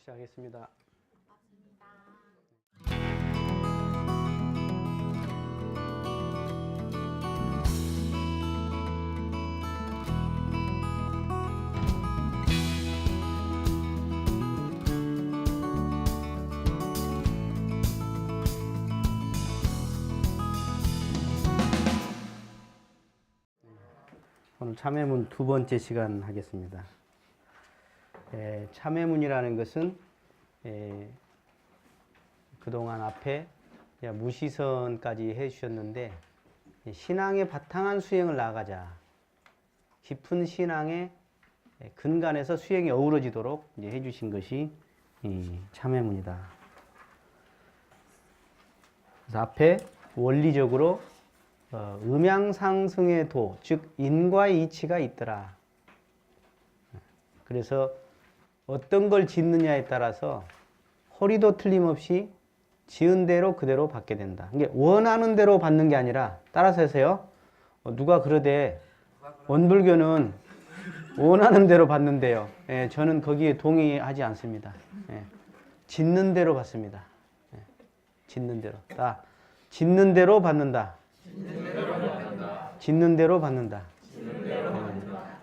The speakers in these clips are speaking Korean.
시작하겠습니다. 오늘 참회문 두 번째 시간 하겠습니다. 참회문이라는 것은 그동안 앞에 무시선까지 해주셨는데 신앙의 바탕한 수행을 나아가자. 깊은 신앙의 근간에서 수행이 어우러지도록 이제 해주신 것이 참회문이다. 그래서 앞에 원리적으로 음양상승의 도, 즉 인과의 이치가 있더라. 그래서 어떤 걸 짓느냐에 따라서 허리도 틀림없이 지은 대로 그대로 받게 된다. 이게 원하는 대로 받는 게 아니라, 따라서 하세요. 누가 그러되 원불교는 원하는 대로 받는데요. 저는 거기에 동의하지 않습니다. 짓는 대로 받습니다. 짓는 대로. 짓는 대로 받는다. 짓는 대로 받는다.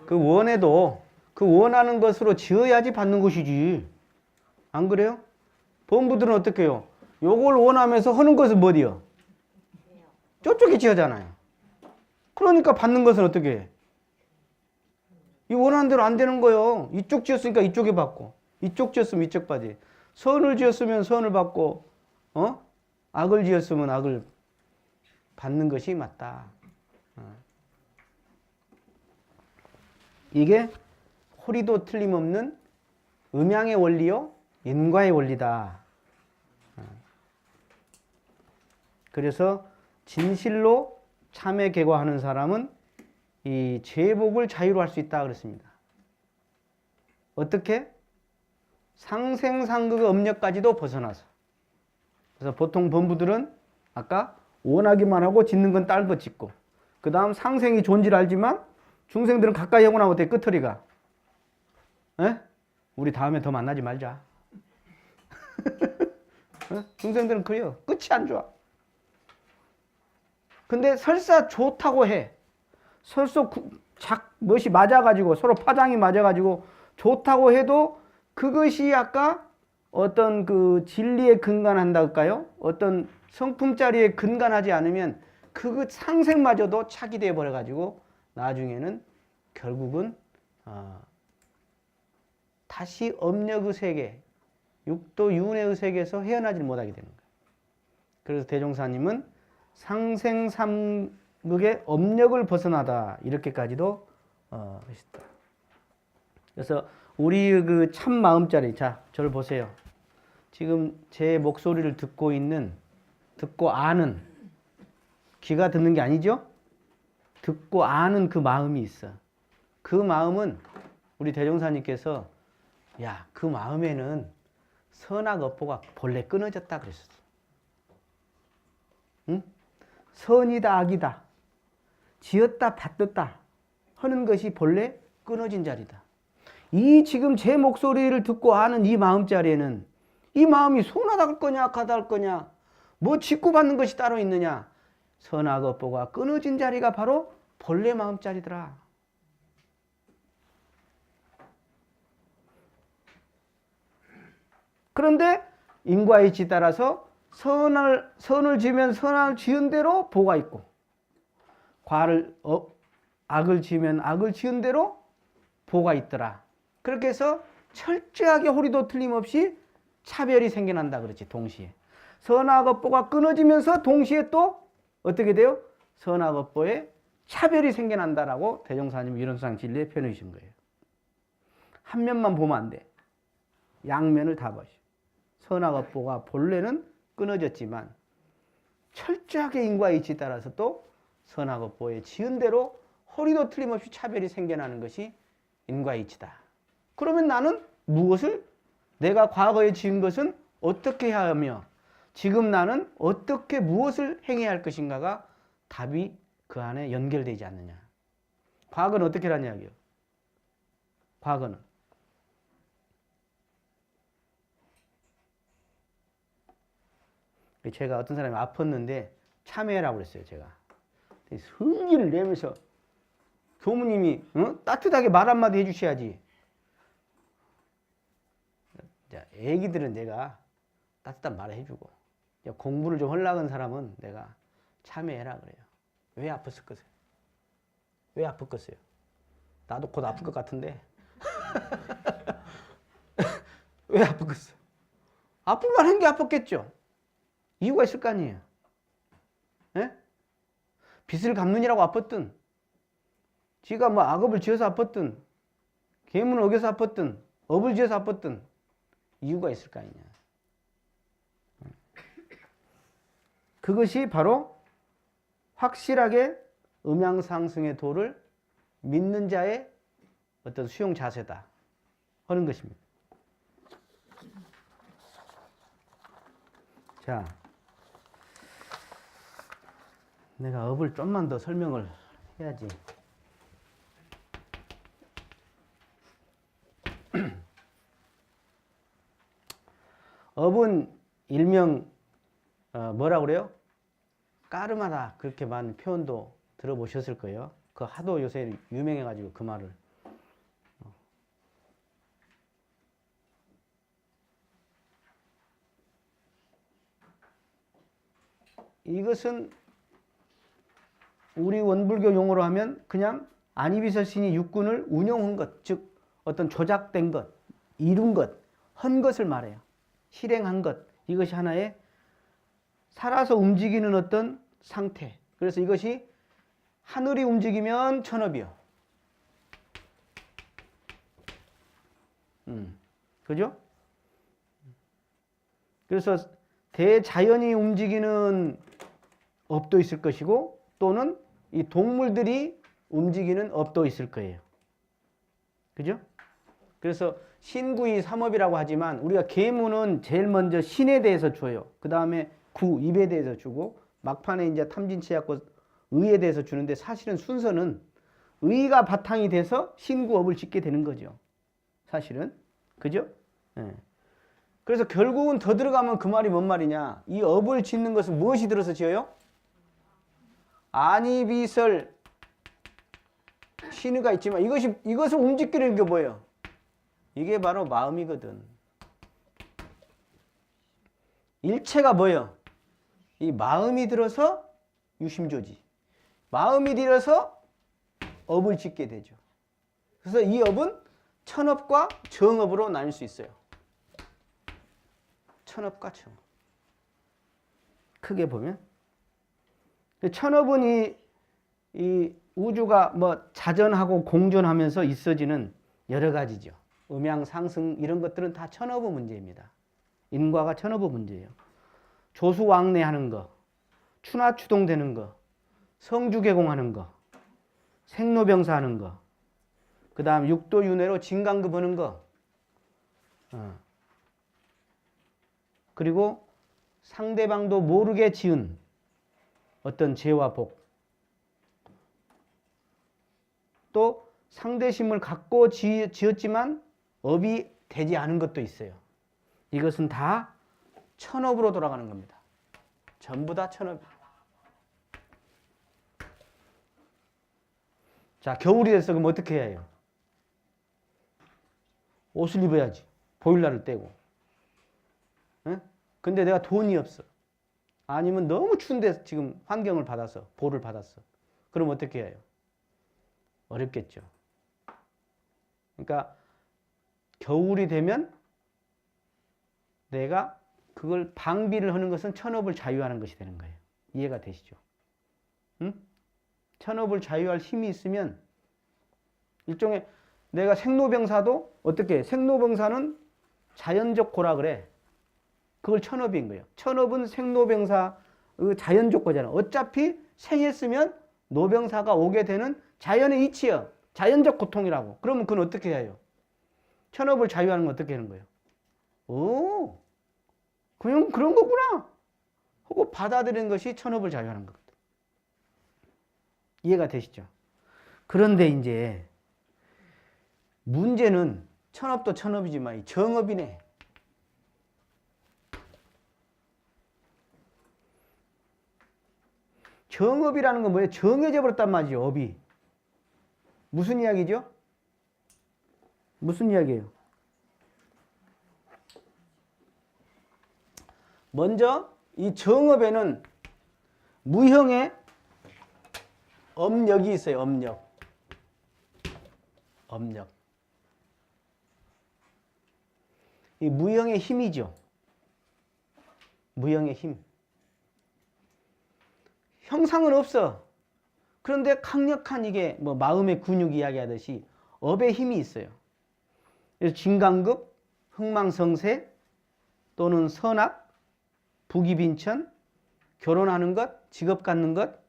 그 원해도 그 원하는 것으로 지어야지 받는 것이지. 안 그래요? 범부들은 어떻게 해요? 요걸 원하면서 하는 것은 뭐디요? 저쪽에 지어잖아요. 그러니까 받는 것은 어떻게 해? 이 원하는 대로 안 되는 거예요. 이쪽 지었으니까 이쪽에 받고, 이쪽 지었으면 이쪽 받지. 선을 지었으면 선을 받고, 악을 지었으면 악을 받는 것이 맞다. 이게 호리도 틀림없는 음양의 원리요, 인과의 원리다. 그래서 진실로 참회 개과하는 사람은 이 죄복을 자유로 할 수 있다 그랬습니다. 어떻게? 상생상극의 업력까지도 벗어나서. 그래서 보통 범부들은 아까 원하기만 하고 짓는 건 딴 거 짓고, 그 다음 상생이 존재를 알지만 중생들은 가까이 하고 나면 어때? 끄터리가. 우리 다음에 더 만나지 말자. 중생들은 그래요. 끝이 안 좋아. 근데 설사 좋다고 해. 설사 멋이 맞아가지고, 서로 파장이 맞아가지고 좋다고 해도 그것이 아까 어떤 그 진리에 근간한다 할까요? 어떤 성품짜리에 근간하지 않으면 그 상생마저도 착이 되어 버려가지고 나중에는 결국은 다시 업력의 세계, 육도 윤회의 세계에서 헤어나지 못하게 되는 거예요. 그래서 대종사님은 상생삼극의 업력을 벗어나다 이렇게까지도 하셨다. 그래서 우리 그 참 마음자리, 자, 저를 보세요. 지금 제 목소리를 듣고 아는, 귀가 듣는 게 아니죠? 듣고 아는 그 마음이 있어. 그 마음은 우리 대종사님께서 야, 그 마음에는 선악 업보가 본래 끊어졌다 그랬었어. 응? 선이다 악이다, 지었다 받았다 하는 것이 본래 끊어진 자리다. 이 지금 제 목소리를 듣고 아는 이 마음자리에는 이 마음이 선하다 할 거냐 악하다 할 거냐, 뭐 짓고 받는 것이 따로 있느냐, 선악 업보가 끊어진 자리가 바로 본래 마음자리더라. 그런데 인과이치 따라서 선을 지으면 선을 지은 대로 보가 있고, 악을 지으면 악을 지은 대로 보가 있더라. 그렇게 해서 철저하게 호리도 틀림없이 차별이 생겨난다 그렇지. 동시에 선악 업보가 끊어지면서 동시에 또 어떻게 돼요? 선악 업보에 차별이 생겨난다라고 대종사님 위론상 진리에 표현해 주신 거예요. 한 면만 보면 안 돼. 양면을 다 보시오. 선악 업보가 본래는 끊어졌지만 철저하게 인과의 이치에 따라서 또 선악 업보에 지은 대로 허리도 틀림없이 차별이 생겨나는 것이 인과의 이치다. 그러면 나는 무엇을, 내가 과거에 지은 것은 어떻게 해야 하며 지금 나는 어떻게 무엇을 행해야 할 것인가가 답이 그 안에 연결되지 않느냐. 과거는 어떻게 하냐 이야기요. 과거는 제가 어떤 사람이 아팠는데 참회라고 그랬어요. 제가 성질을 내면서 교무님이 따뜻하게 말 한마디 해주셔야지. 애기들은 내가 따뜻한 말을 해주고 공부를 좀 하려는 사람은 내가 참회해라 그래요. 왜 아팠을까요? 왜 아팠겠어요? 나도 곧 아플 것 같은데 왜 아팠겠어요? 아플만 한 게 아팠겠죠. 이유가 있을 거 아니에요. 예? 빚을 갚느니라고 아팠든, 지가 뭐 악업을 지어서 아팠든, 계문을 어겨서 아팠든, 업을 지어서 아팠든 이유가 있을 거 아니냐. 그것이 바로 확실하게 음양상승의 도를 믿는 자의 어떤 수용 자세다 하는 것입니다. 자, 내가 업을 좀만 더 설명을 해야지. 업은 일명 뭐라고 그래요? 까름하다 그렇게 많은 표현도 들어보셨을 거예요. 그 하도 요새 유명해가지고 그 말을. 이것은 우리 원불교 용어로 하면 그냥 안이비서신이 육군을 운영한 것, 즉 어떤 조작된 것, 이룬 것, 한 것을 말해요. 실행한 것. 이것이 하나의 살아서 움직이는 어떤 상태. 그래서 이것이 하늘이 움직이면 천업이요. 그죠? 그래서 대자연이 움직이는 업도 있을 것이고 또는 이 동물들이 움직이는 업도 있을 거예요. 그죠? 그래서 신구이 삼업이라고 하지만 우리가 계문은 제일 먼저 신에 대해서 줘요. 그 다음에 구, 입에 대해서 주고 막판에 이제 탐진치약고 의에 대해서 주는데 사실은 순서는 의가 바탕이 돼서 신구업을 짓게 되는 거죠. 사실은. 그죠? 네. 그래서 결국은 더 들어가면 그 말이 뭔 말이냐. 이 업을 짓는 것은 무엇이 들어서 지어요? 안이비설 신의가 있지만 이것을 움직이는 게 뭐예요? 이게 바로 마음이거든. 일체가 뭐예요? 이 마음이 들어서 유심조지. 마음이 들어서 업을 짓게 되죠. 그래서 이 업은 천업과 정업으로 나눌 수 있어요. 천업과 정업. 크게 보면. 천업은 이 우주가 뭐 자전하고 공존하면서 있어지는 여러 가지죠. 음양, 상승 이런 것들은 다 천업의 문제입니다. 인과가 천업의 문제예요. 조수왕래하는 거, 추나추동되는 거, 성주개공하는 거, 생로병사하는 거, 그 다음 육도윤회로 진강급 하는 거, 그리고 상대방도 모르게 지은 어떤 죄와 복, 또 상대심을 갖고 지었지만 업이 되지 않은 것도 있어요. 이것은 다 천업으로 돌아가는 겁니다. 전부 다 천업. 자, 겨울이 됐어. 그럼 어떻게 해야 해요? 옷을 입어야지. 보일러를 떼고. 응? 근데 내가 돈이 없어. 아니면 너무 추운데 지금 환경을 받아서, 보를 받았어. 그럼 어떻게 해야 해요? 어렵겠죠. 그러니까 겨울이 되면 내가 그걸 방비를 하는 것은 천업을 자유하는 것이 되는 거예요. 이해가 되시죠? 응? 천업을 자유할 힘이 있으면 일종의 내가 생로병사도 어떻게 해? 생로병사는 자연적 고라 그래. 그걸 천업인 거예요. 천업은 생로병사 자연적 거잖아. 어차피 생했으면 노병사가 오게 되는 자연의 이치요. 자연적 고통이라고. 그러면 그건 어떻게 해요? 천업을 자유하는 건 어떻게 하는 거예요? 오, 그냥 그런 거구나 하고 받아들이는 것이 천업을 자유하는 거거든. 이해가 되시죠? 그런데 이제 문제는 천업도 천업이지만 정업이네. 정업이라는 건 뭐예요? 정해져 버렸단 말이죠. 업이. 무슨 이야기죠? 무슨 이야기예요? 먼저 이 정업에는 무형의 업력이 있어요. 업력. 업력. 이 무형의 힘이죠. 무형의 힘. 형상은 없어. 그런데 강력한 이게 뭐 마음의 근육 이야기하듯이 업의 힘이 있어요. 그래서 진강급, 흥망성쇠 또는 선악, 부귀빈천, 결혼하는 것, 직업 갖는 것,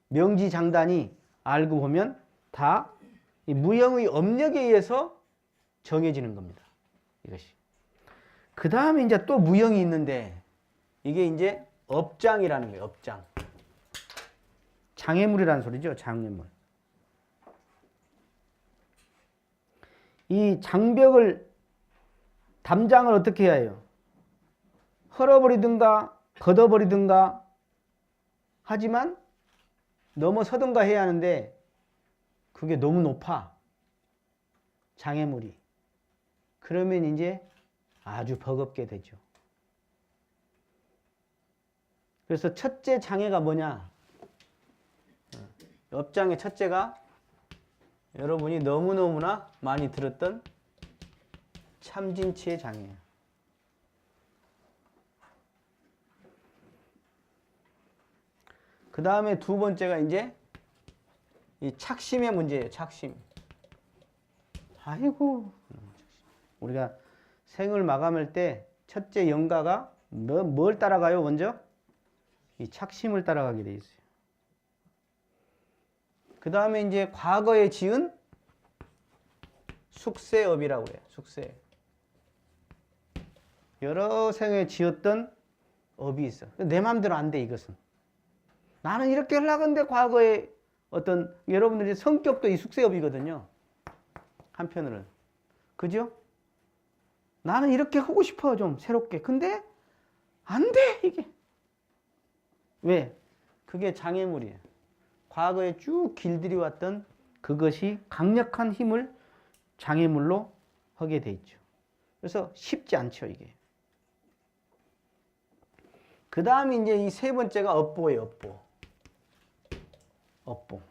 명지장단이 알고 보면 다 이 무형의 업력에 의해서 정해지는 겁니다. 이것이. 그 다음에 이제 또 무형이 있는데 이게 이제 업장이라는 거예요. 업장. 장애물이라는 소리죠. 장애물. 이 장벽을 담장을 어떻게 해야 해요? 헐어버리든가 걷어버리든가 하지만 넘어서든가 해야 하는데 그게 너무 높아. 장애물이. 그러면 이제 아주 버겁게 되죠. 그래서 첫째 장애가 뭐냐? 업장의 첫째가 여러분이 너무너무나 많이 들었던 참진치의 장애예요. 그 다음에 두 번째가 이제 이 착심의 문제예요. 착심. 아이고, 우리가 생을 마감할 때 첫째 영가가 뭘 따라가요? 먼저 이 착심을 따라가게 돼 있어요. 그 다음에 이제 과거에 지은 숙세업이라고 그래요. 숙세. 여러 생에 지었던 업이 있어. 내 마음대로 안 돼, 이것은. 나는 이렇게 하려고 했는데 과거에 어떤 여러분들의 성격도 이 숙세업이거든요. 한편으로는. 그죠? 나는 이렇게 하고 싶어, 좀 새롭게. 근데 안 돼, 이게. 왜? 그게 장애물이에요. 과거에 쭉 길들여왔던 그것이 강력한 힘을 장애물로 하게 돼 있죠. 그래서 쉽지 않죠, 이게. 그 다음에 이제 이 세 번째가 업보예요, 업보. 업보.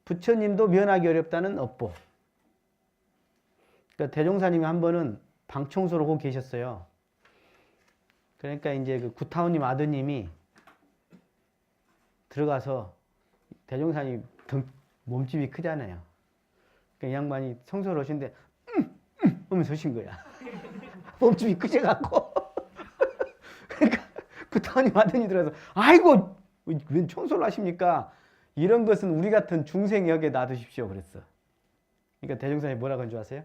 부처님도 면하기 어렵다는 업보. 그러니까 대종사님이 한 번은 방 청소를 하고 계셨어요. 그러니까 이제 그 구타원님 아드님이 들어가서 대종사님 몸집이 크잖아요. 그러니까 이 양반이 청소를 하시는데 하면서 하신 거야. 몸집이 크셔갖고. 그러니까 구타원님 아드님이 들어가서 아이고 왜 청소를 하십니까? 이런 것은 우리 같은 중생 역에 놔두십시오 그랬어. 그러니까 대종사님이 뭐라고 한 줄 아세요?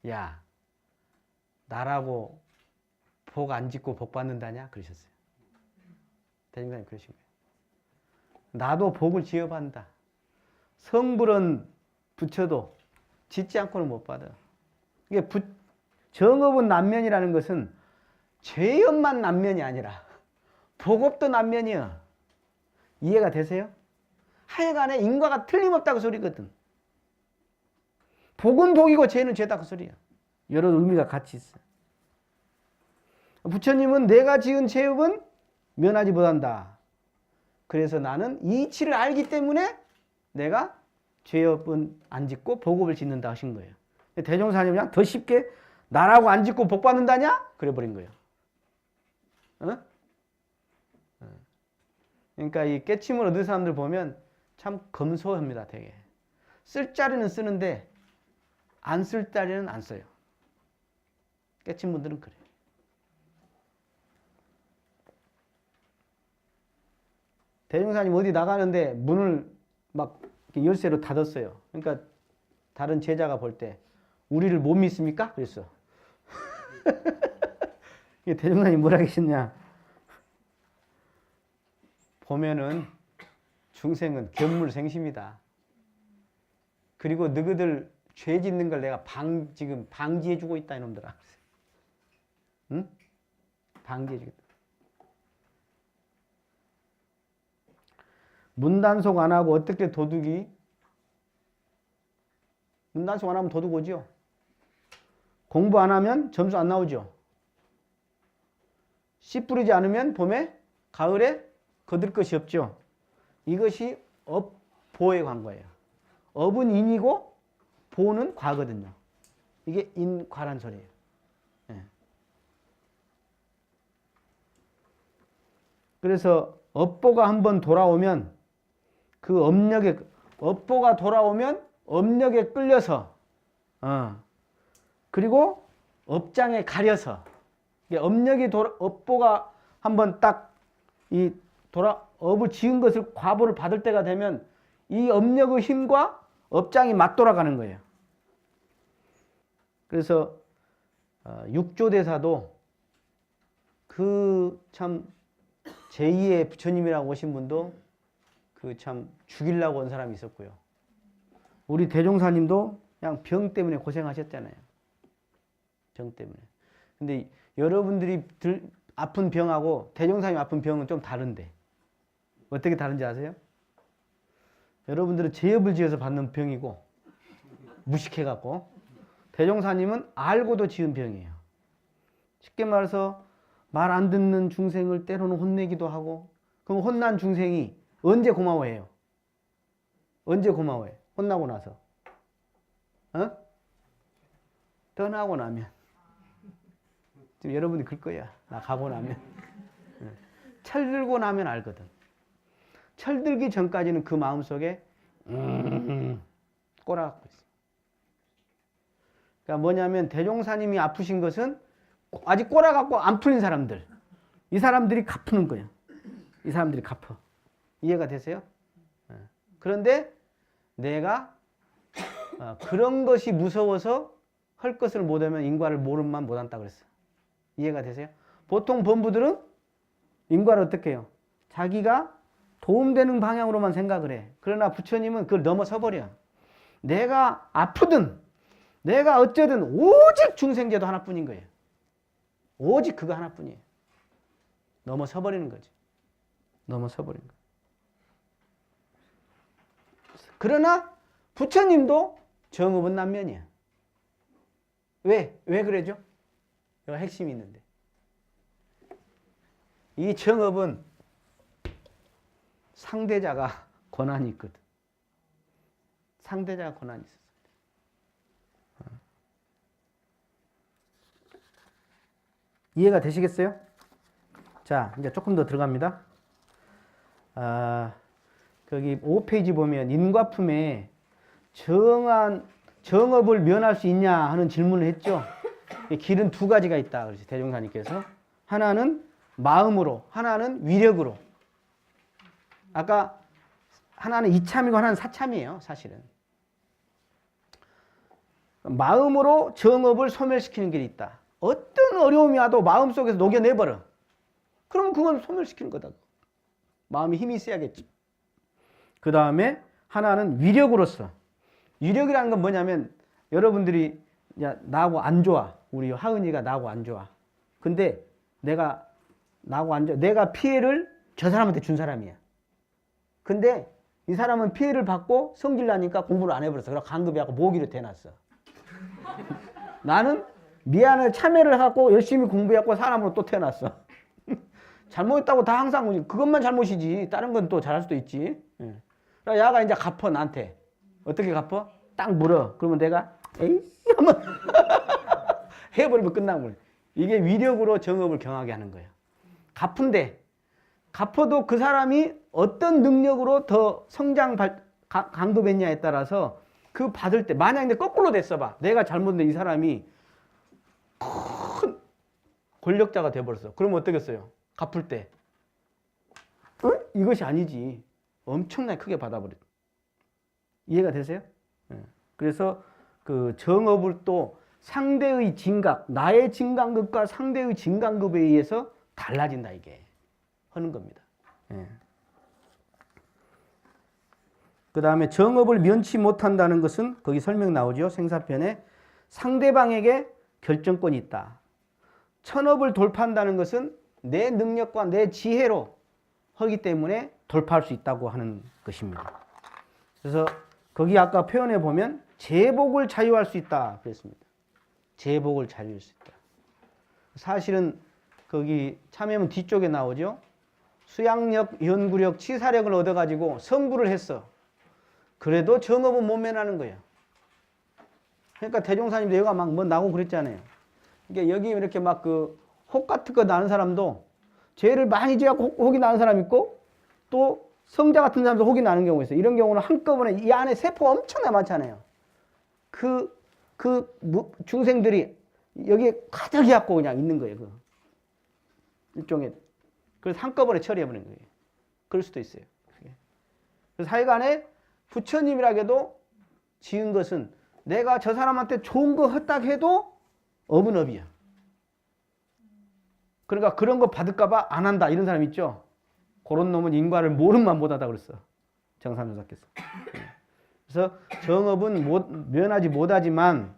야, 나라고 복 안 짓고 복 받는다냐? 그러셨어요. 대종사님이 그러신 거예요. 나도 복을 지어받는다. 성불은 부처도 짓지 않고는 못 받아. 이게 정업은 난면이라는 것은 죄업만 난면이 아니라 복업도 난면이야. 이해가 되세요? 하여간에 인과가 틀림없다고 소리거든. 복은 복이고 죄는 죄다 그 소리야. 여러 의미가 같이 있어. 부처님은 내가 지은 죄업은 면하지 못한다. 그래서 나는 이치를 알기 때문에 내가 죄업은 안 짓고 복업을 짓는다 하신 거예요. 대종사님이 그냥 더 쉽게 나라고 안 짓고 복 받는다냐? 그래버린 거예요. 어? 그러니까 이 깨침을 얻은 사람들 보면 참 검소합니다, 되게. 쓸 자리는 쓰는데 안 쓸 자리는 안 써요. 깨친 분들은 그래요. 대종사님 어디 나가는데 문을 막 열쇠로 닫았어요. 그러니까 다른 제자가 볼 때 우리를 못 믿습니까? 그랬어. 대종사님 뭐라 계셨냐? 보면은 중생은 견물생심이다. 그리고 너희들 죄 짓는 걸 내가 지금 방지해주고 있다 이놈들아. 응? 방지해주겠다. 문단속 안 하고 어떻게 도둑이? 문단속 안 하면 도둑 오죠. 공부 안 하면 점수 안 나오죠. 씨 뿌리지 않으면 봄에, 가을에 거둘 것이 없죠. 이것이 업, 보의 관계예요. 업은 인이고 보는 과거든요. 이게 인과란 소리예요. 예. 그래서 업보가 한번 돌아오면 그 업보가 돌아오면 업력에 끌려서 그리고 업장에 가려서 업보가 한번 딱 업을 지은 것을 과보를 받을 때가 되면 이 업력의 힘과 업장이 맞돌아가는 거예요. 그래서 육조대사도 그 참 제2의 부처님이라고 오신 분도 그 참 죽이려고 온 사람이 있었고요. 우리 대종사님도 그냥 병 때문에 고생하셨잖아요. 병 때문에. 근데 여러분들이 아픈 병하고 대종사님 아픈 병은 좀 다른데 어떻게 다른지 아세요? 여러분들은 죄업을 지어서 받는 병이고 무식해갖고 대종사님은 알고도 지은 병이에요. 쉽게 말해서 말 안 듣는 중생을 때로는 혼내기도 하고 그럼 혼난 중생이 언제 고마워해요? 언제 고마워해? 혼나고 나서. 떠나고 나면. 지금 여러분이 그럴 거야. 나 가고 나면. 철들고 나면 알거든. 철들기 전까지는 그 마음속에 꼬라갖고 있어. 그러니까 뭐냐면 대종사님이 아프신 것은 아직 꼬라갖고 안 풀린 사람들. 이 사람들이 갚는 거예요. 이 사람들이 갚아. 이해가 되세요? 그런데 내가 그런 것이 무서워서 할 것을 못하면 인과를 모름만 못한다 그랬어. 이해가 되세요? 보통 범부들은 인과를 어떻게 해요? 자기가 도움되는 방향으로만 생각을 해. 그러나 부처님은 그걸 넘어서 버려. 내가 아프든 내가 어쩌든 오직 중생제도 하나뿐인 거예요. 오직 그거 하나뿐이에요. 넘어서 버리는 거지. 넘어서 버리는 거예요. 그러나 부처님도 정업은 난면이야. 왜 그래죠? 여기 핵심이 있는데. 이 정업은 상대자가 권한이 있거든. 상대자가 권한이 있어. 이해가 되시겠어요? 자, 이제 조금 더 들어갑니다. 거기 5페이지 보면 인과품에 정업을 면할 수 있냐 하는 질문을 했죠. 길은 두 가지가 있다. 그러지 대종사님께서. 하나는 마음으로, 하나는 위력으로. 아까 하나는 이참이고 하나는 사참이에요. 사실은. 마음으로 정업을 소멸시키는 길이 있다. 어떤 어려움이 와도 마음속에서 녹여내버려. 그럼 그건 소멸시키는 거다. 마음이 힘이 있어야겠지. 그 다음에 하나는 위력으로서. 위력이라는 건 뭐냐면 여러분들이 야, 나하고 안 좋아. 우리 하은이가 나하고 안 좋아. 근데 내가 나하고 안 좋아. 내가 피해를 저 사람한테 준 사람이야. 근데 이 사람은 피해를 받고 성질 나니까 공부를 안 해버렸어. 그래서 강급해하고 모기로 대놨어. 나는 미안을 참회를 하고 열심히 공부해갖고 사람으로 또 태어났어. 잘못했다고 다 항상 그것만 잘못이지. 다른 건 또 잘할 수도 있지. 그래서 야가 이제 갚어 나한테. 어떻게 갚어? 딱 물어. 그러면 내가 에이 하면 해버리면 끝나는 거예요. 이게 위력으로 정업을 경하게 하는 거예요. 갚은데 갚아도 그 사람이 어떤 능력으로 더 성장 강급했냐에 따라서 그 받을 때 만약 근데 거꾸로 됐어 봐. 내가 잘못했는데 이 사람이 큰 권력자가 돼버렸어. 그러면 어떻겠어요? 갚을 때 이것이 아니지. 엄청나게 크게 받아버려. 이해가 되세요? 그래서 그 정업을 또 상대의 진각, 나의 진강급과 상대의 진강급에 의해서 달라진다 이게 하는 겁니다. 그 다음에 정업을 면치 못한다는 것은 거기 설명 나오죠. 생사편에 상대방에게 결정권이 있다. 천업을 돌파한다는 것은 내 능력과 내 지혜로 하기 때문에 돌파할 수 있다고 하는 것입니다. 그래서 거기 아까 표현해 보면 제복을 자유할 수 있다 그랬습니다. 제복을 자유할 수 있다. 사실은 거기 참여문 뒤쪽에 나오죠. 수양력, 연구력, 치사력을 얻어가지고 성불을 했어. 그래도 정업은 못 면하는 거예요. 그러니까 대종사님도 여기가 막 뭐 나고 그랬잖아요. 그러니까 여기 이렇게 막 그 혹 같은 거 나는 사람도 죄를 많이 지어갖고 혹이 나는 사람 있고 또 성자 같은 사람도 혹이 나는 경우가 있어요. 이런 경우는 한꺼번에 이 안에 세포가 엄청나게 많잖아요. 중생들이 여기에 가득 해갖고 그냥 있는 거예요. 그 일종의. 그래서 한꺼번에 처리해버리는 거예요. 그럴 수도 있어요. 그래서 하여간에 부처님이라 해도 지은 것은 내가 저 사람한테 좋은 거 했다 해도 업은 업이야. 그러니까 그런 거 받을까봐 안 한다. 이런 사람 있죠? 그런 놈은 인과를 모름만 못하다 그랬어. 정삼조사께서. 그래서 정업은 면하지 못하지만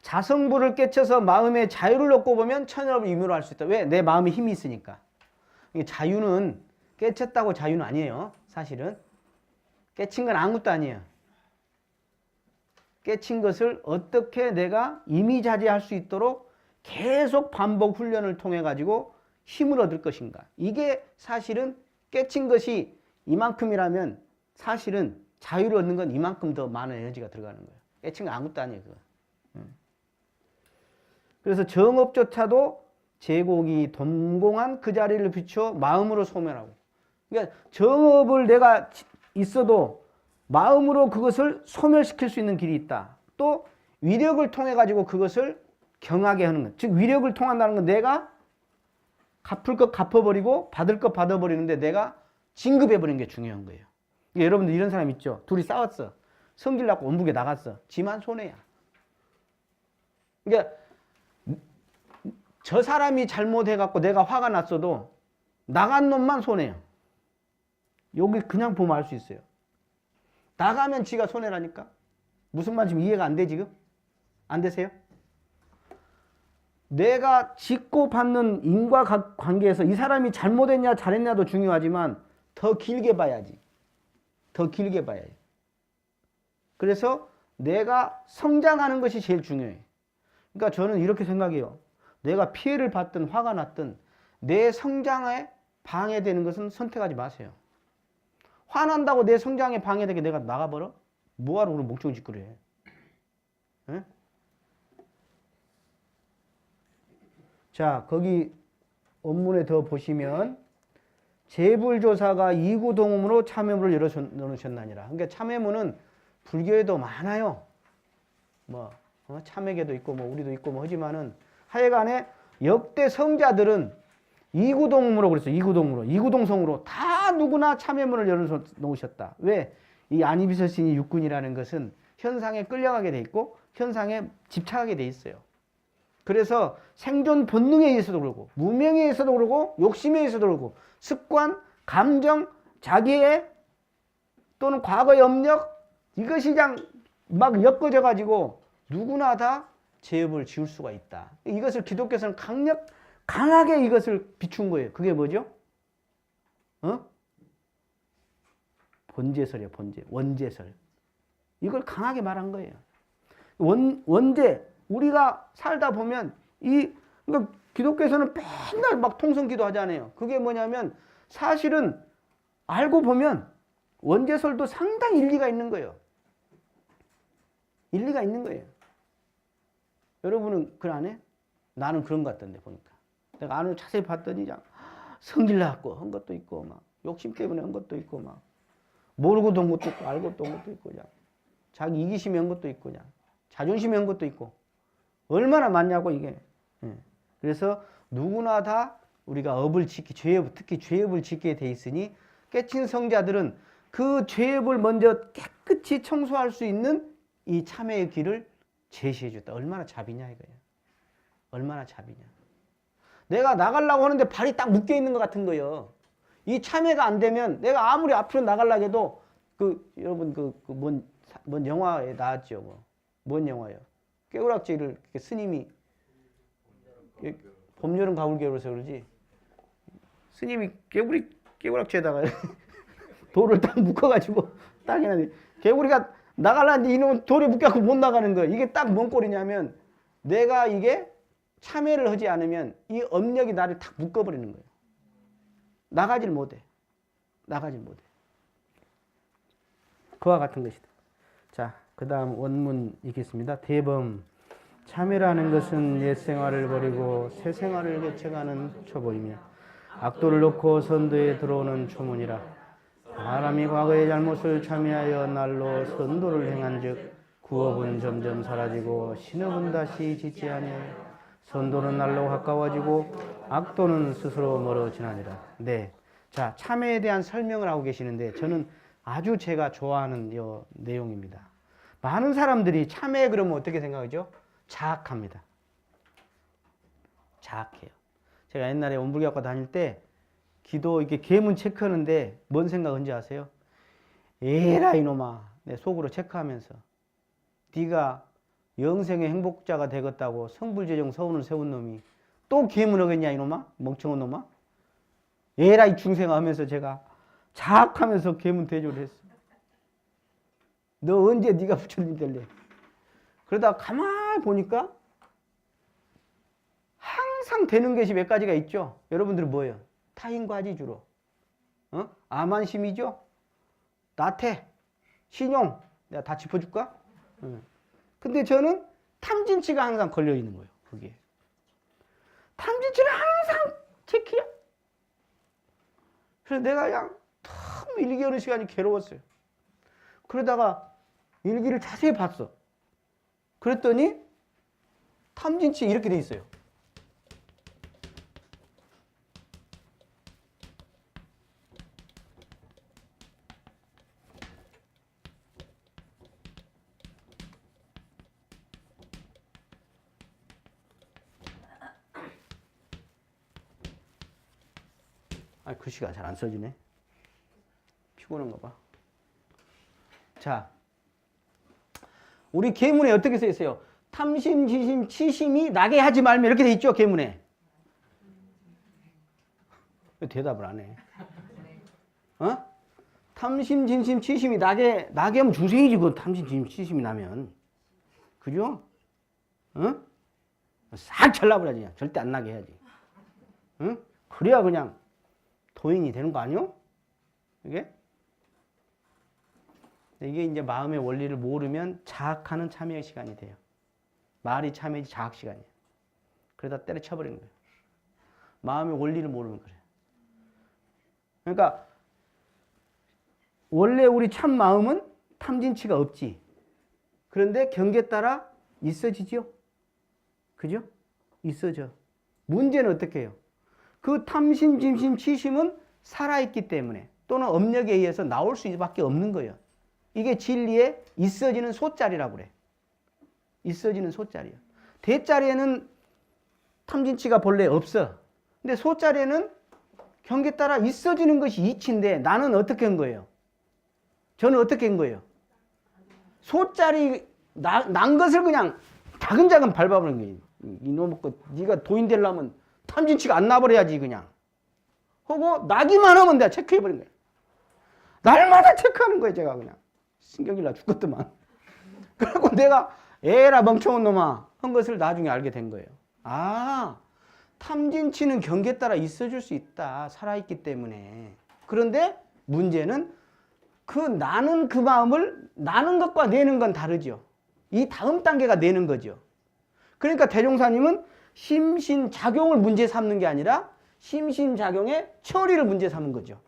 자성부를 깨쳐서 마음의 자유를 얻고 보면 천업을 임의로 할 수 있다. 왜? 내 마음에 힘이 있으니까. 자유는 깨쳤다고 자유는 아니에요. 사실은. 깨친 건 아무것도 아니에요. 깨친 것을 어떻게 내가 이미자제할 수 있도록 계속 반복 훈련을 통해 가지고 힘을 얻을 것인가. 이게 사실은 깨친 것이 이만큼이라면 사실은 자유를 얻는 건 이만큼 더 많은 에너지가 들어가는 거예요. 깨친 건 아무것도 아니에요. 그거. 그래서 정업조차도 제곡이 동공한 그 자리를 비추어 마음으로 소멸하고. 그러니까 정업을 내가 있어도 마음으로 그것을 소멸시킬 수 있는 길이 있다. 또 위력을 통해 가지고 그것을 경하게 하는 것. 즉 위력을 통한다는 건 내가 갚을 것 갚아버리고 받을 것 받아버리는데 내가 진급해버리는 게 중요한 거예요. 그러니까 여러분들 이런 사람 있죠. 둘이 싸웠어. 성질 나고 원북에 나갔어. 지만 손해야. 그러니까 저 사람이 잘못해갖고 내가 화가 났어도 나간 놈만 손해요. 여기 그냥 보면 알 수 있어요. 나가면 지가 손해라니까. 무슨 말인지 지금 이해가 안 돼 지금? 안 되세요? 내가 짓고 받는 인과관계에서 이 사람이 잘못했냐 잘했냐도 중요하지만 더 길게 봐야지. 더 길게 봐야 해요. 그래서 내가 성장하는 것이 제일 중요해요. 그러니까 저는 이렇게 생각해요. 내가 피해를 받든 화가 났든 내 성장에 방해되는 것은 선택하지 마세요. 화난다고 내 성장에 방해되게 내가 나가버려? 뭐하러 그런 목적을 짓거려 해? 에? 자, 거기 원문에 더 보시면 재불조사가 이구동음으로 참회문을 열어놓으셨나니라. 그러니까 참회문은 불교에도 많아요. 뭐 참회계도 있고 뭐 우리도 있고 뭐 하지만은 하여간에 역대 성자들은 이구동음으로 그랬어요. 이구동으로. 이구동성으로 다 누구나 참회문을 열어놓으셨다. 왜? 이 안이비서신이 육군이라는 것은 현상에 끌려가게 돼 있고 현상에 집착하게 돼 있어요. 그래서 생존 본능에 의해서도 그러고 무명에 의해서도 그러고 욕심에 의해서도 그러고 습관, 감정, 자기의 또는 과거 염력 이것이 그냥 막 엮어져 가지고 누구나 다 죄업을 지을 수가 있다. 이것을 기독교에서는 강하게 이것을 비춘 거예요. 그게 뭐죠? 본제설이에요. 본제. 원제설. 이걸 강하게 말한 거예요. 원제. 우리가 살다 보면 그러니까 기독교에서는 맨날 막 통성기도 하잖아요. 그게 뭐냐면 사실은 알고 보면 원제설도 상당히 일리가 있는 거예요. 일리가 있는 거예요. 여러분은 그걸 안 해? 나는 그런 것 같던데 보니까. 내가 안을 자세히 봤더니 성질 나고 한 것도 있고 막 욕심 때문에 한 것도 있고 막 모르고도 한 것도 있고 알고도 한 것도 있고 자기 이기심이 한 것도 있고 자존심이 한 것도 있고 얼마나 많냐고 이게. 그래서 누구나 다 우리가 업을 죄업, 특히 죄업을 짓게 돼 있으니 깨친 성자들은 그 죄업을 먼저 깨끗이 청소할 수 있는 이 참회의 길을 제시해 줬다. 얼마나 자비냐 이거예요. 얼마나 자비냐. 내가 나가려고 하는데 발이 딱 묶여 있는 것 같은 거예요. 이 참회가 안 되면 내가 아무리 앞으로 나가려고 해도 여러분 뭔 영화에 나왔죠. 뭔 영화예요? 깨우락지를 스님이 봄, 여름, 가을, 겨울에서 그러지. 스님이 개구락지에다가 돌을 딱 묶어가지고 딱 해놨는데 개구리가 나가려는데 이놈 돌에 묶여갖고 못 나가는 거예요. 이게 딱 뭔 꼴이냐면 내가 이게 참회를 하지 않으면 이 업력이 나를 탁 묶어버리는 거예요. 나가질 못해. 나가질 못해. 그와 같은 것이다. 자, 그 다음 원문 읽겠습니다. 대범. 참회라는 것은 옛 생활을 버리고 새 생활을 개척하는 초보이며 악도를 놓고 선도에 들어오는 초문이라. 사람이 과거의 잘못을 참회하여 날로 선도를 행한 즉 구업은 점점 사라지고 신업은 다시 짓지 아니하여 선도는 날로 가까워지고 악도는 스스로 멀어지나니라. 네. 자, 참회에 대한 설명을 하고 계시는데 저는 아주 제가 좋아하는 이 내용입니다. 많은 사람들이 참회 그러면 어떻게 생각하죠? 자학합니다. 자학해요. 제가 옛날에 원불교학과 다닐 때 기도 이렇게 계문 체크하는데 뭔 생각인지 아세요? 에라 이놈아. 내 속으로 체크하면서 네가 영생의 행복자가 되겠다고 성불재정 서운을 세운 놈이 또 계문하겠냐 이놈아? 멍청한 놈아? 에라 이 중생아 하면서 제가 자학하면서 계문 대조를 했어. 너 언제 네가 부처님 될래? 그러다가 가만히 보니까 항상 되는 것이 몇 가지가 있죠. 여러분들은 뭐예요? 타인과지 주로. 아만심이죠. 나태, 신용. 내가 다 짚어줄까? 근데 저는 탐진치가 항상 걸려 있는 거예요. 그게. 탐진치는 항상 체크야. 그래서 내가 그냥 너무 일기하는 시간이 괴로웠어요. 그러다가 일기를 자세히 봤어. 그랬더니 탐진치 이렇게 돼 있어요. 아, 글씨가 잘 안 써지네. 피곤한가 봐. 자, 우리 계문에 어떻게 써 있어요? 탐심, 지심, 치심이 나게 하지 말며 이렇게 돼 있죠, 계문에. 왜 대답을 안 해? 탐심, 진심, 치심이 나게 하면 중생이지, 그 탐심, 진심, 치심이 나면. 그죠? 싹 잘라버려야지. 그냥. 절대 안 나게 해야지. 그래야 그냥 도인이 되는 거 아니요? 이게 이제 마음의 원리를 모르면 자학하는 참회의 시간이 돼요. 말이 참회지 자학 시간이에요. 그러다 때려쳐버리는 거예요. 마음의 원리를 모르면 그래요. 그러니까 원래 우리 참 마음은 탐진치가 없지. 그런데 경계에 따라 있어지죠. 그죠? 있어져. 문제는 어떻게 해요? 그 탐심, 진심, 치심은 살아있기 때문에 또는 업력에 의해서 나올 수밖에 없는 거예요. 이게 진리에 있어지는 소자리라고 그래. 있어지는 소자리야. 대자리에는 탐진치가 본래 없어. 근데 소자리에는 경계에 따라 있어지는 것이 이치인데 나는 어떻게 한 거예요? 저는 어떻게 한 거예요? 소자리 난 것을 그냥 자근자근 밟아버리는 거예요. 이놈의 것, 네가 도인 되려면 탐진치가 안 나버려야지 그냥. 하고 나기만 하면 내가 체크해버린 거예요. 날마다 체크하는 거예요 제가 그냥. 신경이 나 죽겠더만. 그리고 내가 에라 멍청한 놈아 한 것을 나중에 알게 된 거예요. 아, 탐진치는 경계에 따라 있어줄 수 있다. 살아있기 때문에. 그런데 문제는 나는 그 마음을 나는 것과 내는 건 다르죠. 이 다음 단계가 내는 거죠. 그러니까 대종사님은 심신작용을 문제 삼는 게 아니라 심신작용의 처리를 문제 삼는 거죠.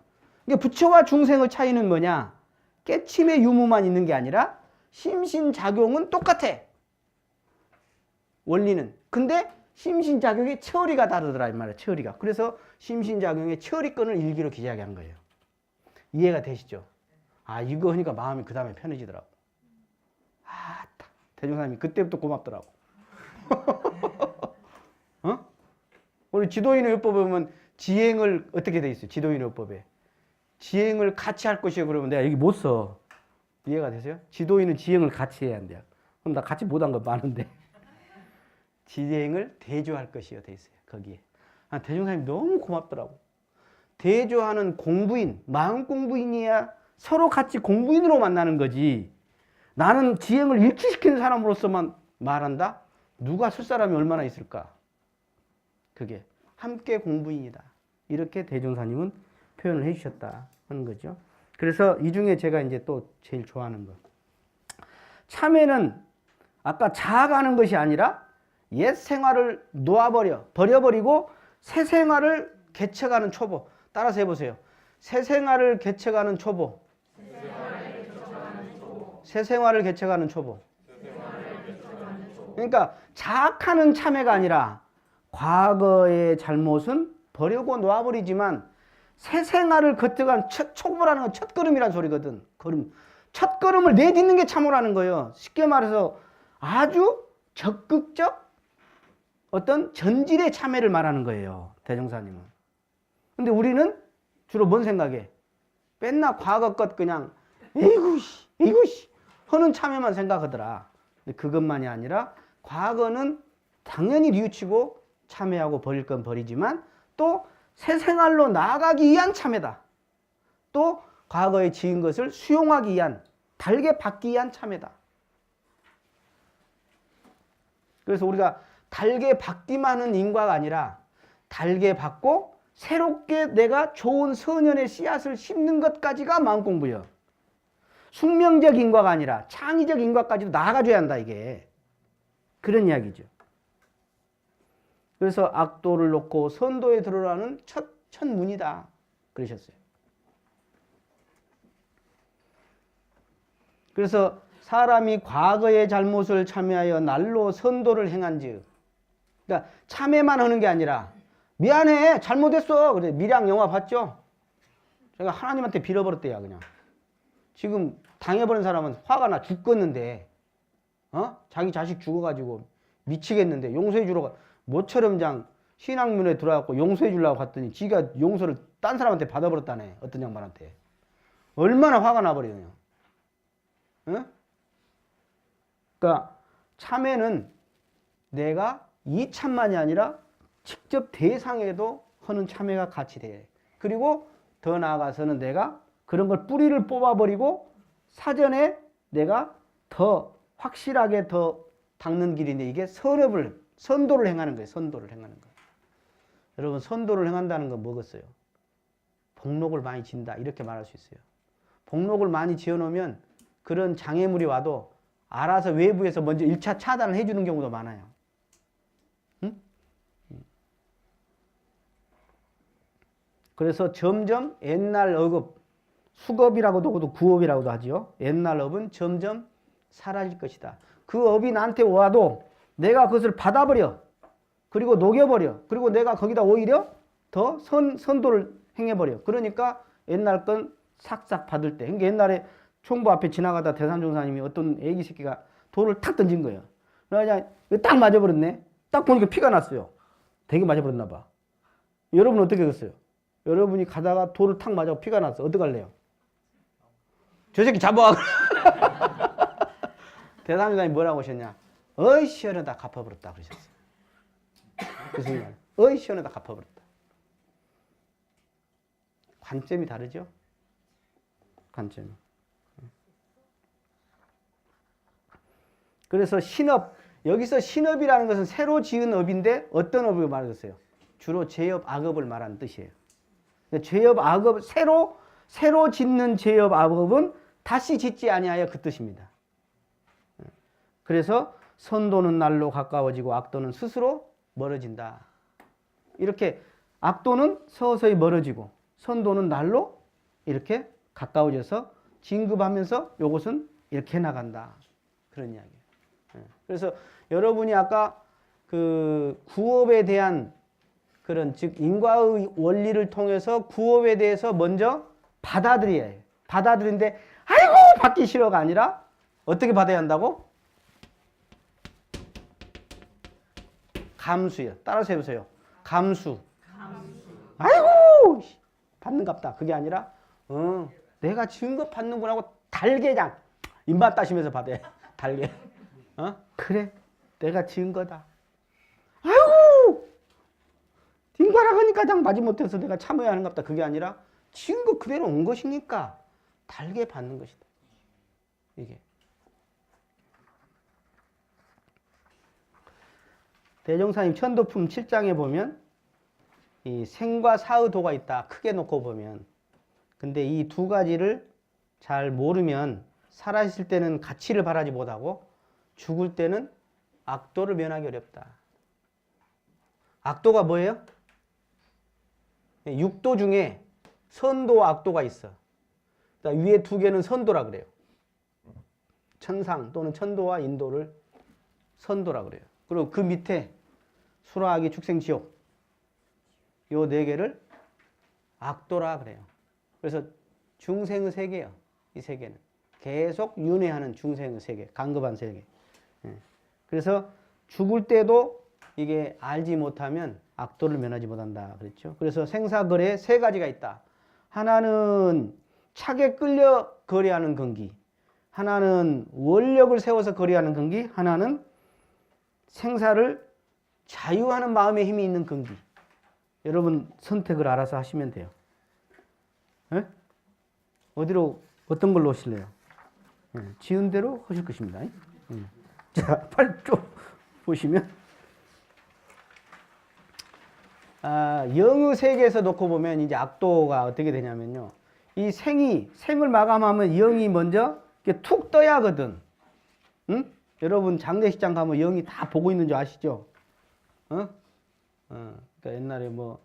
그러니까 부처와 중생의 차이는 뭐냐? 깨침의 유무만 있는 게 아니라 심신작용은 똑같아. 원리는. 근데 심신작용의 처리가 다르더라 이 말이야. 처리가. 그래서 심신작용의 처리권을 일기로 기재하게 한 거예요. 이해가 되시죠? 아, 이거 하니까 마음이 그 다음에 편해지더라고. 아, 대종사님이 그때부터 고맙더라고. 우리 지도인의 요법에 보면 지행을 어떻게 돼 있어요? 지도인의 요법에. 지행을 같이 할 것이요. 그러면 내가 여기 못 써. 이해가 되세요? 지도인은 지행을 같이 해야 한대요. 그럼 나 같이 못한 거 많은데. 지행을 대조할 것이요. 돼 있어요. 거기에. 아, 대종사님 너무 고맙더라고. 대조하는 공부인, 마음 공부인이야 서로 같이 공부인으로 만나는 거지. 나는 지행을 일치시키는 사람으로서만 말한다? 누가 쓸 사람이 얼마나 있을까? 그게 함께 공부인이다. 이렇게 대종사님은 표현을 해주셨다 하는 거죠. 그래서 이 중에 제가 이제 또 제일 좋아하는 거. 참회는 아까 자아가는 것이 아니라 옛 생활을 버려버리고 새 생활을 개척하는 초보. 따라서 해보세요. 새 생활을 개척하는 초보. 새 생활을 개척하는 초보. 그러니까 자학하는 참회가 아니라 과거의 잘못은 버리고 놓아버리지만 새 생활을 거듭한 초보라는 건 첫걸음이란 소리거든. 첫걸음을 내딛는 게 참호라는 거예요. 쉽게 말해서 아주 적극적 어떤 전질의 참회를 말하는 거예요. 대종사님은. 근데 우리는 주로 뭔 생각해? 맨날 과거 것 그냥 에이구씨 하는 참회만 생각하더라. 근데 그것만이 아니라 과거는 당연히 뉘우치고 참회하고 버릴 건 버리지만 또 새 생활로 나아가기 위한 참회다. 또 과거에 지은 것을 수용하기 위한, 달게 받기 위한 참회다. 그래서 우리가 달게 받기만 하는 인과가 아니라 달게 받고 새롭게 내가 좋은 선연의 씨앗을 심는 것까지가 마음공부예요. 숙명적 인과가 아니라 창의적 인과까지도 나아가줘야 한다 이게. 그런 이야기죠. 그래서 악도를 놓고 선도에 들어라는 첫 문이다 그러셨어요. 그래서 사람이 과거의 잘못을 참회하여 날로 선도를 행한즉, 그러니까 참회만 하는 게 아니라 미안해 잘못했어. 그래 밀양 영화 봤죠? 제가 하나님한테 빌어버렸대요. 그냥 지금 당해버린 사람은 화가 나 죽겠는데 자기 자식 죽어가지고 미치겠는데 용서해 주러 가. 모처럼 신앙문에 들어와갖고 용서해 주려고 갔더니 지가 용서를 딴 사람한테 받아버렸다네. 어떤 양반한테. 얼마나 화가 나버리냐. 그러니까 참회는 내가 이참만이 아니라 직접 대상에도 하는 참회가 같이 돼. 그리고 더 나아가서는 내가 그런 걸 뿌리를 뽑아버리고 사전에 내가 더 확실하게 더 닦는 길인데 이게 선도를 행하는 거예요. 선도를 행하는 거예요. 여러분 선도를 행한다는 건 뭐겠어요? 복록을 많이 진다 이렇게 말할 수 있어요. 복록을 많이 지어놓으면 그런 장애물이 와도 알아서 외부에서 먼저 1차 차단을 해주는 경우도 많아요. 응? 그래서 점점 옛날 어급, 수겁이라고도 구업이라고도 하죠. 옛날 업은 점점 사라질 것이다. 그 업이 나한테 와도 내가 그것을 받아버려. 그리고 녹여버려. 그리고 내가 거기다 오히려 더 선도를 행해버려. 그러니까 옛날 건 싹싹 받을 때. 그러니까 옛날에 총부 앞에 지나가다 대산종사님이 어떤 애기 새끼가 돌을 탁 던진 거예요. 그러자 딱 맞아버렸네. 딱 보니까 피가 났어요. 되게 맞아버렸나 봐. 여러분 어떻게 했어요? 여러분이 가다가 돌을 탁 맞아 피가 났어. 어떡할래요? 저 새끼 잡아와. 대산종사님이 뭐라고 하셨냐? 어이 시원하다 갚아버렸다 그러셨어요. 그 순간 어이 시원하다 갚아버렸다. 관점이 다르죠? 관점이. 그래서 신업, 여기서 신업이라는 것은 새로 지은 업인데 어떤 업을 말하겠어요? 주로 죄업, 악업을 말하는 뜻이에요. 죄업, 악업, 새로 짓는 죄업, 악업은 다시 짓지 아니하여 그 뜻입니다. 그래서 선도는 날로 가까워지고 악도는 스스로 멀어진다. 이렇게 악도는 서서히 멀어지고 선도는 날로 이렇게 가까워져서 진급하면서 요것은 이렇게 나간다. 그런 이야기예요. 그래서 여러분이 아까 그 구업에 대한 그런 즉 인과의 원리를 통해서 구업에 대해서 먼저 받아들여야 해요. 받아들이는데 아이고 받기 싫어가 아니라 어떻게 받아야 한다고? 감수요. 따라서 해보세요. 감수. 아이고 받는갑다. 그게 아니라 내가 지은 것 받는구나 하고 달게장 입맛 따시면서 받아요. 달게. 그래 내가 지은 거다. 아이고 인간 죽어라 그러니까 장 맞이 못해서 내가 참아야 하는갑다. 그게 아니라 지은 거 그대로 온 것이니까 달게 받는 것이다. 이게. 대종사님 천도품 7장에 보면 이 생과 사의 도가 있다. 크게 놓고 보면. 근데 이 두 가지를 잘 모르면 살아있을 때는 가치를 바라지 못하고 죽을 때는 악도를 면하기 어렵다. 악도가 뭐예요? 육도 중에 선도와 악도가 있어. 위에 두 개는 선도라 그래요. 천상 또는 천도와 인도를 선도라 그래요. 그리고 그 밑에 수라악이 축생지옥 요 네 개를 악도라 그래요. 그래서 중생의 세계예요. 이 세계는 계속 윤회하는 중생의 세계, 간급한 세계. 그래서 죽을 때도 이게 알지 못하면 악도를 면하지 못한다 그랬죠. 그래서 생사거래에 세 가지가 있다. 하나는 착에 끌려 거래하는 근기, 하나는 원력을 세워서 거래하는 근기, 하나는 생사를 자유하는 마음의 힘이 있는 근기. 여러분 선택을 알아서 하시면 돼요. 에? 어디로 어떤 걸로 오실래요? 지은 대로 하실 것입니다. 자, 8조 보시면 영의 세계에서 놓고 보면 이제 악도가 어떻게 되냐면요. 이 생을 마감하면 영이 먼저 이렇게 툭 떠야 하거든. 응? 여러분 장례식장 가면 영이 다 보고 있는 줄 아시죠? 그러니까 옛날에 뭐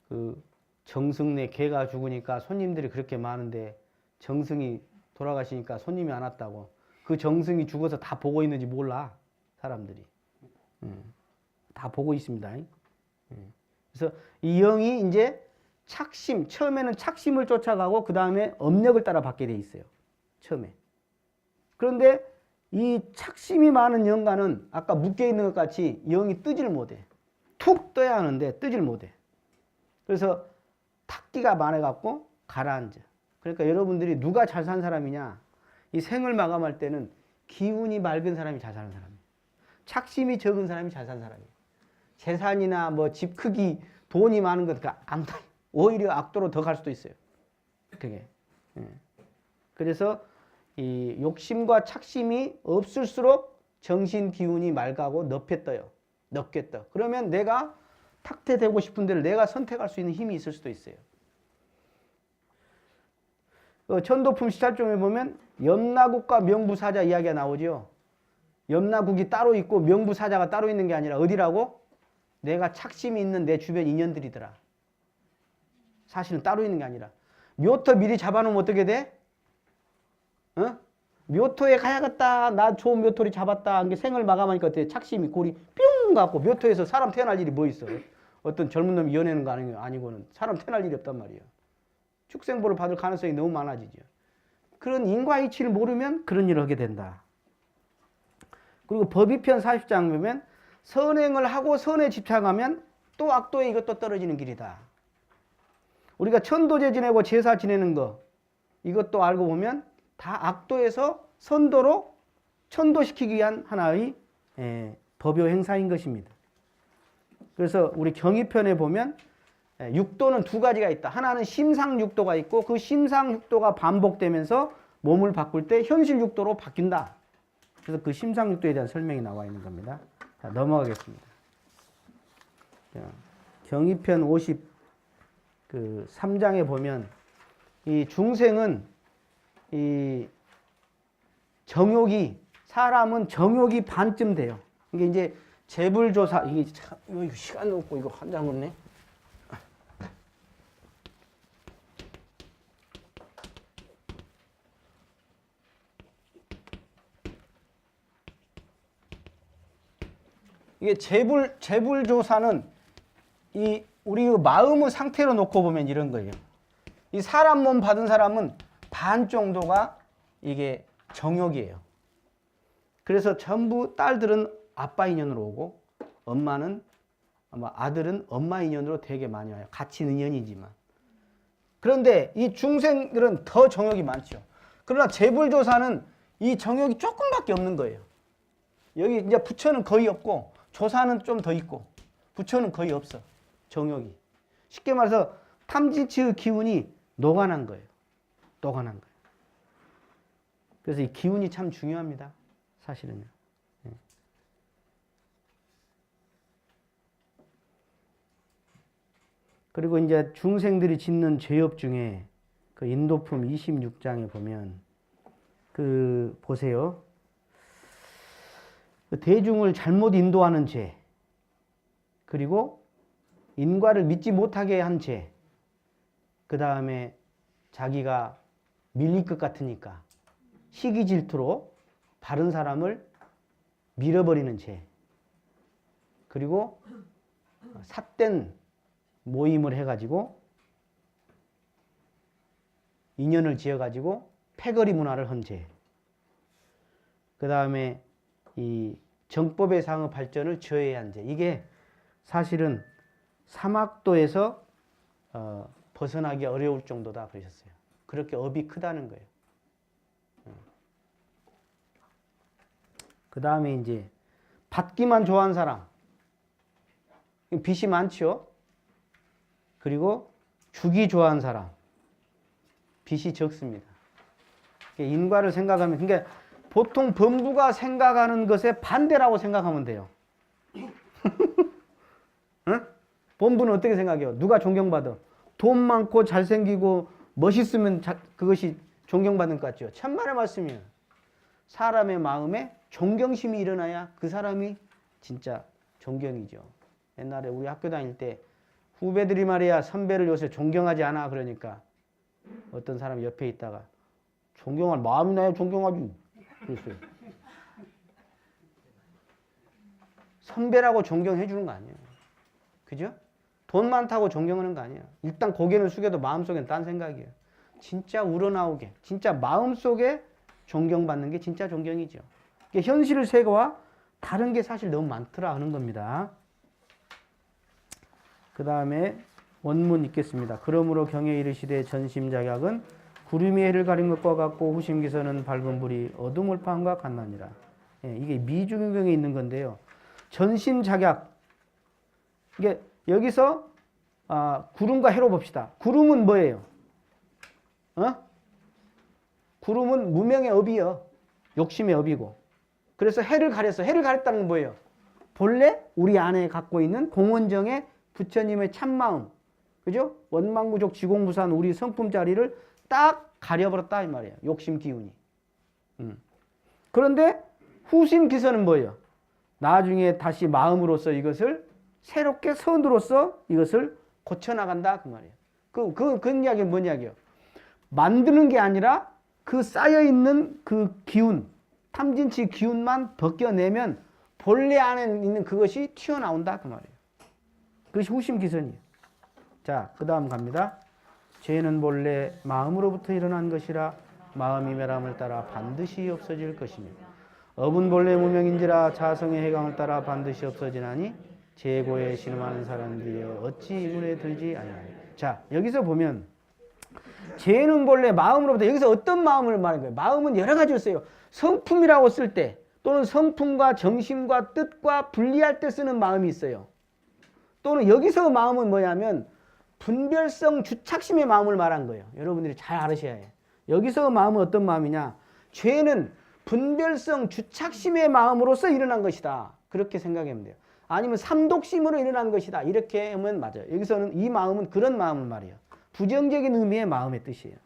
그 정승네 개가 죽으니까 손님들이 그렇게 많은데 정승이 돌아가시니까 손님이 안 왔다고. 그 정승이 죽어서 다 보고 있는지 몰라 사람들이. 다 보고 있습니다. 그래서 이 영이 이제 착심, 처음에는 착심을 쫓아가고 그 다음에 업력을 따라 받게 돼 있어요. 처음에. 그런데 이 착심이 많은 영가는 아까 묶여 있는 것 같이 영이 뜨질 못해. 툭 떠야 하는데 뜨질 못해. 그래서 탁기가 많아갖고 가라앉아. 그러니까 여러분들이 누가 잘 산 사람이냐? 이 생을 마감할 때는 기운이 맑은 사람이 잘 사는 사람이에요. 착심이 적은 사람이 잘 사는 사람이에요. 재산이나 뭐 집 크기, 돈이 많은 것, 오히려 악도로 더 갈 수도 있어요. 그게. 그래서 이 욕심과 착심이 없을수록 정신 기운이 맑고 넓게 떠요. 넓게 떠. 그러면 내가 탁태되고 싶은 데를 내가 선택할 수 있는 힘이 있을 수도 있어요. 천도품 17종에 보면 염라국과 명부사자 이야기가 나오죠. 염라국이 따로 있고 명부사자가 따로 있는 게 아니라 어디라고? 내가 착심이 있는 내 주변 인연들이더라. 사실은 따로 있는 게 아니라. 묘토 미리 잡아놓으면 어떻게 돼? 묘토에 가야겠다. 나 좋은 묘토를 잡았다. 이게 생을 마감하니까 어때? 착심이 골이 뿅 갖고 묘토에서 사람 태어날 일이 뭐 있어? 어떤 젊은 놈이 연애하는 거 아니고는 사람 태어날 일이 없단 말이에요. 축생보를 받을 가능성이 너무 많아지죠. 그런 인과이치를 모르면 그런 일을 하게 된다. 그리고 법위편 40장 보면 선행을 하고 선에 집착하면 또 악도에 이것도 떨어지는 길이다. 우리가 천도제 지내고 제사 지내는 거 이것도 알고 보면 다 악도에서 선도로 천도시키기 위한 하나의 법요 행사인 것입니다. 그래서 우리 경의편에 보면 육도는 두 가지가 있다. 하나는 심상육도가 있고 그 심상육도가 반복되면서 몸을 바꿀 때 현실육도로 바뀐다. 그래서 그 심상육도에 대한 설명이 나와 있는 겁니다. 자, 넘어가겠습니다. 경의편 53장에 보면 이 중생은 이 정욕이 사람은 정욕이 반쯤 돼요. 이게 이제 재불조사 이게 참 이거 시간 없고 이거 한 장 없네. 이게 재불조사는 이 우리 마음의 상태로 놓고 보면 이런 거예요. 이 사람 몸 받은 사람은 반 정도가 이게 정욕이에요. 그래서 전부 딸들은 아빠 인연으로 오고 엄마는 아마 아들은 엄마 인연으로 되게 많이 와요. 같이 인연이지만. 그런데 이 중생들은 더 정욕이 많죠. 그러나 재불조사는 이 정욕이 조금밖에 없는 거예요. 여기 이제 부처는 거의 없고 조사는 좀 더 있고 부처는 거의 없어. 정욕이. 쉽게 말해서 탐진치의 기운이 녹아난 거예요. 녹아난 거예요. 그래서 이 기운이 참 중요합니다. 사실은요. 예. 그리고 이제 중생들이 짓는 죄업 중에 그 인도품 26장에 보면 그 보세요. 대중을 잘못 인도하는 죄, 그리고 인과를 믿지 못하게 한 죄, 그 다음에 자기가 밀릴 것 같으니까 시기 질투로 바른 사람을 밀어버리는 죄, 그리고 삿된 모임을 해가지고 인연을 지어가지고 패거리 문화를 한 죄, 그 다음에 이 정법의 상의 발전을 저해한 죄, 이게 사실은 사막도에서 벗어나기 어려울 정도다 그러셨어요. 그렇게 업이 크다는 거예요. 그 다음에 이제 받기만 좋아하는 사람, 빚이 많죠. 그리고 주기 좋아하는 사람, 빚이 적습니다. 인과를 생각하면, 그러니까 보통 범부가 생각하는 것에 반대라고 생각하면 돼요. 응? 범부는 어떻게 생각해요? 누가 존경받아? 돈 많고 잘생기고 멋있으면 그것이 존경받는 것 같죠. 천만의 말씀이에요. 사람의 마음에 존경심이 일어나야 그 사람이 진짜 존경이죠. 옛날에 우리 학교 다닐 때 후배들이 말이야 선배를 요새 존경하지 않아 그러니까 어떤 사람이 옆에 있다가 존경할 마음이 나야 존경하지 그랬어요. 선배라고 존경해 주는 거 아니에요. 그죠? 돈 많다고 존경하는 거 아니에요. 일단 고개는 숙여도 마음속엔 딴 생각이에요. 진짜 우러나오게, 진짜 마음속에 존경받는 게 진짜 존경이죠. 현실의 세계와 다른 게 사실 너무 많더라 하는 겁니다. 그 다음에 원문 읽겠습니다. 그러므로 경에 이르시되 전심작약은 구름이 해를 가린 것과 같고 후심기선은 밝은 불이 어둠을 파한 것과 같나니라. 예, 이게 미중경에 있는 건데요. 전심작약, 이게 여기서 구름과 해로 봅시다. 구름은 뭐예요? 구름은 무명의 업이요. 욕심의 업이고. 그래서 해를 가렸어. 해를 가렸다는 건 뭐예요? 본래 우리 안에 갖고 있는 공원정의 부처님의 참마음, 그죠? 원망무족 지공무산 우리 성품 자리를 딱 가려버렸다 이 말이에요. 욕심 기운이. 그런데 후심기선은 뭐예요? 나중에 다시 마음으로서 이것을 새롭게 선으로서 이것을 고쳐나간다 그 말이에요. 그 이야기는 뭔 이야기예요? 만드는 게 아니라 그 쌓여있는 그 기운, 탐진치 기운만 벗겨내면 본래 안에 있는 그것이 튀어나온다 그 말이에요. 그것이 후심기선이에요. 자, 그 다음 갑니다. 죄는 본래 마음으로부터 일어난 것이라 마음이 멸함을 따라 반드시 없어질 것이며 업은 본래 무명인지라 자성의 해강을 따라 반드시 없어지나니 재고에 신음하는 사람들이 어찌 이문에 들지 아니하냐. 자, 여기서 보면 죄는 본래 마음으로부터, 여기서 어떤 마음을 말하는 거예요? 마음은 여러 가지로 써요. 성품이라고 쓸 때 또는 성품과 정심과 뜻과 분리할 때 쓰는 마음이 있어요. 또는 여기서 마음은 뭐냐면 분별성 주착심의 마음을 말한 거예요. 여러분들이 잘 알으셔야 해요. 여기서 마음은 어떤 마음이냐? 죄는 분별성 주착심의 마음으로서 일어난 것이다. 그렇게 생각하면 돼요. 아니면 삼독심으로 일어난 것이다. 이렇게 하면 맞아요. 여기서는 이 마음은 그런 마음을 말해요. 부정적인 의미의 마음의 뜻이에요.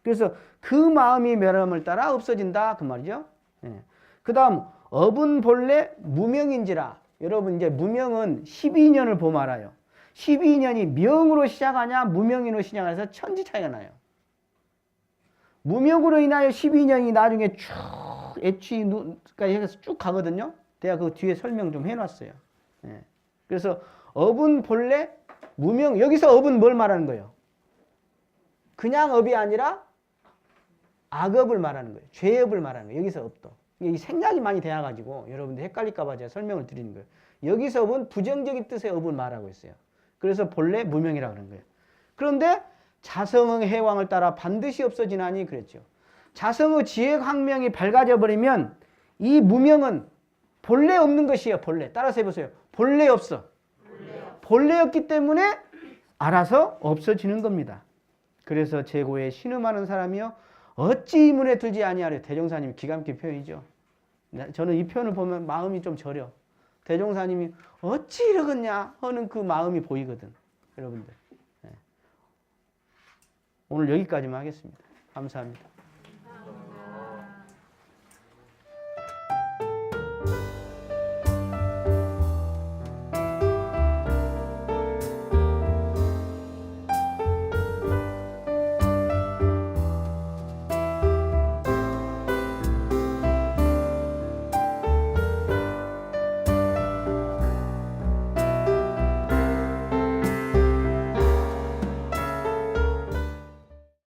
그래서 그 마음이 멸함을 따라 없어진다. 그 말이죠. 예. 그 다음 업은 본래 무명인지라. 여러분 이제 무명은 12년을 보면 알아요. 12년이 명으로 시작하냐 무명인으로 시작해서 천지 차이가 나요. 무명으로 인하여 12년이 나중에 쭉 애취까지 해서 쭉 가거든요. 내가 그 뒤에 설명 좀 해놨어요. 예. 그래서 업은 본래 무명, 여기서 업은 뭘 말하는 거예요? 그냥 업이 아니라 악업을 말하는 거예요. 죄업을 말하는 거예요. 여기서 업도. 이게 생략이 많이 돼가지고 여러분들 헷갈릴까봐 제가 설명을 드리는 거예요. 여기서 업은 부정적인 뜻의 업을 말하고 있어요. 그래서 본래 무명이라고 그러는 거예요. 그런데 자성의 해왕을 따라 반드시 없어지나니 그랬죠. 자성의 지혜광명이 밝아져 버리면 이 무명은 본래 없는 것이에요. 본래. 따라서 해보세요. 본래 없어. 본래 없기 때문에 알아서 없어지는 겁니다. 그래서 재고에 신음하는 사람이요 어찌 문에 들지 아니하려. 대종사님 기가 막힌 표현이죠. 저는 이 표현을 보면 마음이 좀 저려. 대종사님이 어찌 이러겠냐 하는 그 마음이 보이거든. 여러분들. 오늘 여기까지만 하겠습니다. 감사합니다.